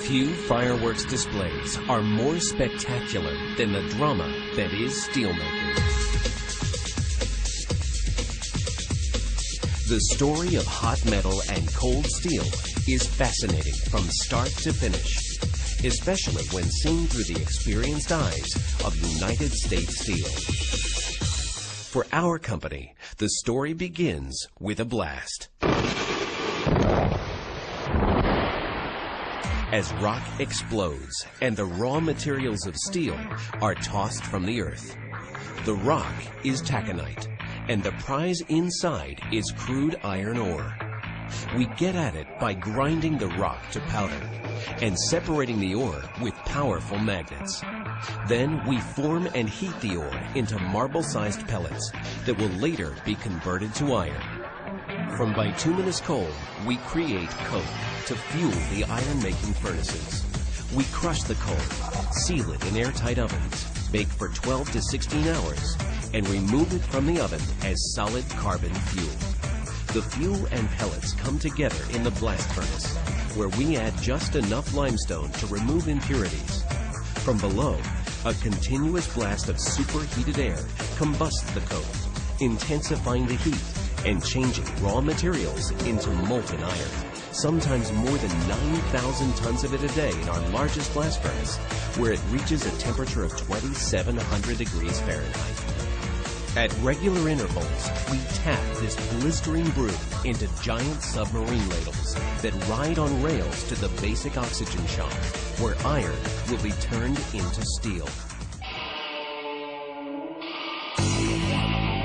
Few fireworks displays are more spectacular than the drama that is steelmaking. The story of hot metal and cold steel is fascinating from start to finish, especially when seen through the experienced eyes of United States Steel. For our company, the story begins with a blast. As rock explodes and the raw materials of steel are tossed from the earth. The rock is taconite, and the prize inside is crude iron ore. We get at it by grinding the rock to powder and separating the ore with powerful magnets. Then we form and heat the ore into marble-sized pellets that will later be converted to iron. From bituminous coal, we create coke to fuel the iron-making furnaces. We crush the coal, seal it in airtight ovens, bake for 12 to 16 hours, and remove it from the oven as solid carbon fuel. The fuel and pellets come together in the blast furnace, where we add just enough limestone to remove impurities. From below, a continuous blast of superheated air combusts the coke, intensifying the heat and changing raw materials into molten iron. Sometimes more than 9,000 tons of it a day in our largest blast furnace, where it reaches a temperature of 2,700 degrees Fahrenheit. At regular intervals, we tap this blistering brew into giant submarine ladles that ride on rails to the basic oxygen shop, where iron will be turned into steel.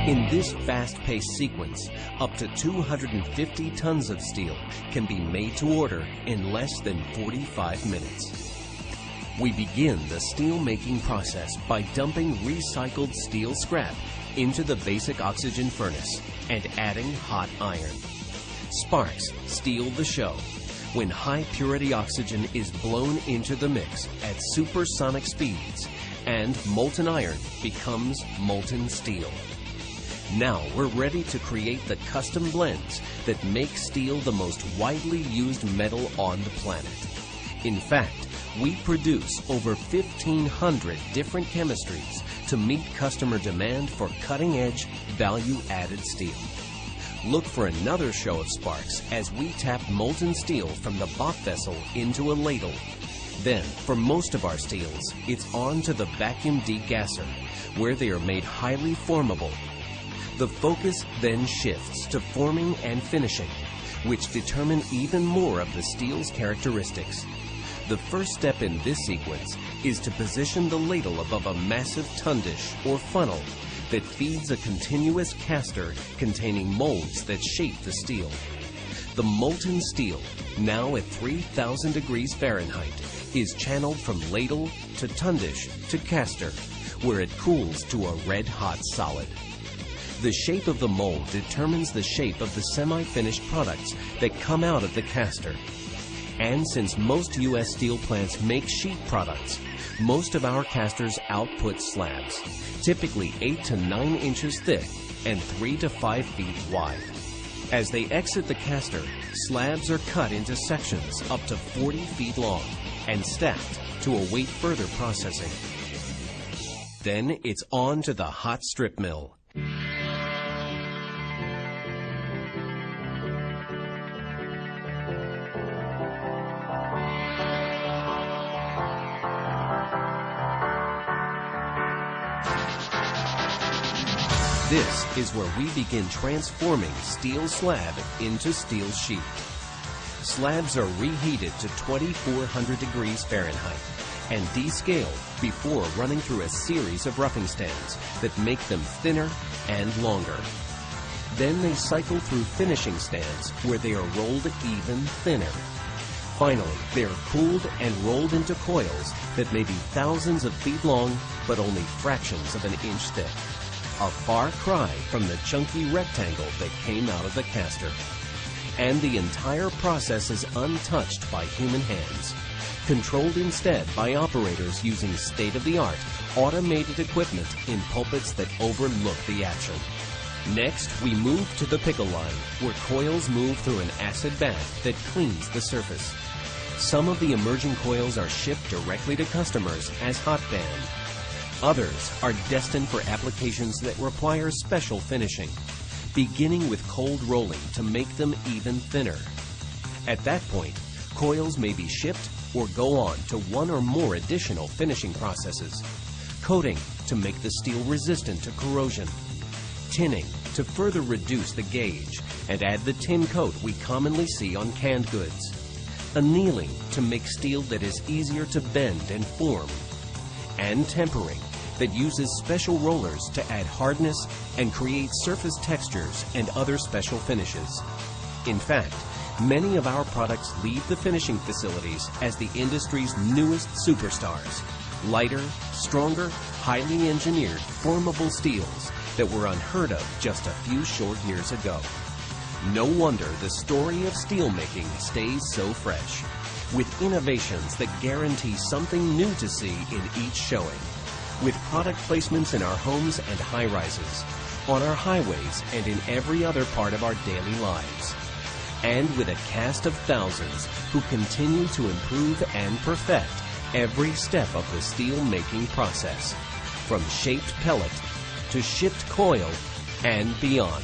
In this fast-paced sequence, up to 250 tons of steel can be made to order in less than 45 minutes. We begin the steel-making process by dumping recycled steel scrap into the basic oxygen furnace and adding hot iron. Sparks steal the show when high-purity oxygen is blown into the mix at supersonic speeds and molten iron becomes molten steel. Now we're ready to create the custom blends that make steel the most widely used metal on the planet. In fact, we produce over 1,500 different chemistries to meet customer demand for cutting-edge, value-added steel. Look for another show of sparks as we tap molten steel from the Bach vessel into a ladle. Then, for most of our steels, it's on to the vacuum degasser, where they are made highly formable. The focus then shifts to forming and finishing, which determine even more of the steel's characteristics. The first step in this sequence is to position the ladle above a massive tundish or funnel that feeds a continuous caster containing molds that shape the steel. The molten steel, now at 3,000 degrees Fahrenheit, is channeled from ladle to tundish to caster, where it cools to a red-hot solid. The shape of the mold determines the shape of the semi-finished products that come out of the caster. And since most U.S. steel plants make sheet products, most of our casters output slabs, typically 8 to 9 inches thick and 3 to 5 feet wide. As they exit the caster, slabs are cut into sections up to 40 feet long and stacked to await further processing. Then it's on to the hot strip mill. This is where we begin transforming steel slab into steel sheet. Slabs are reheated to 2,400 degrees Fahrenheit and descaled before running through a series of roughing stands that make them thinner and longer. Then they cycle through finishing stands where they are rolled even thinner. Finally, they are cooled and rolled into coils that may be thousands of feet long but only fractions of an inch thick. A far cry from the chunky rectangle that came out of the caster. And the entire process is untouched by human hands, controlled instead by operators using state-of-the-art automated equipment in pulpits that overlook the action. Next, we move to the pickle line, where coils move through an acid bath that cleans the surface. Some of the emerging coils are shipped directly to customers as hot band. Others are destined for applications that require special finishing, beginning with cold rolling to make them even thinner. At that point, coils may be shipped or go on to one or more additional finishing processes. Coating to make the steel resistant to corrosion. Tinning to further reduce the gauge and add the tin coat we commonly see on canned goods. Annealing to make steel that is easier to bend and form. And tempering that uses special rollers to add hardness and create surface textures and other special finishes. In fact, many of our products leave the finishing facilities as the industry's newest superstars. Lighter, stronger, highly engineered, formable steels that were unheard of just a few short years ago. No wonder the story of steelmaking stays so fresh, with innovations that guarantee something new to see in each showing, with product placements in our homes and high-rises, on our highways and in every other part of our daily lives, and with a cast of thousands who continue to improve and perfect every step of the steel-making process, from shaped pellet to shipped coil and beyond.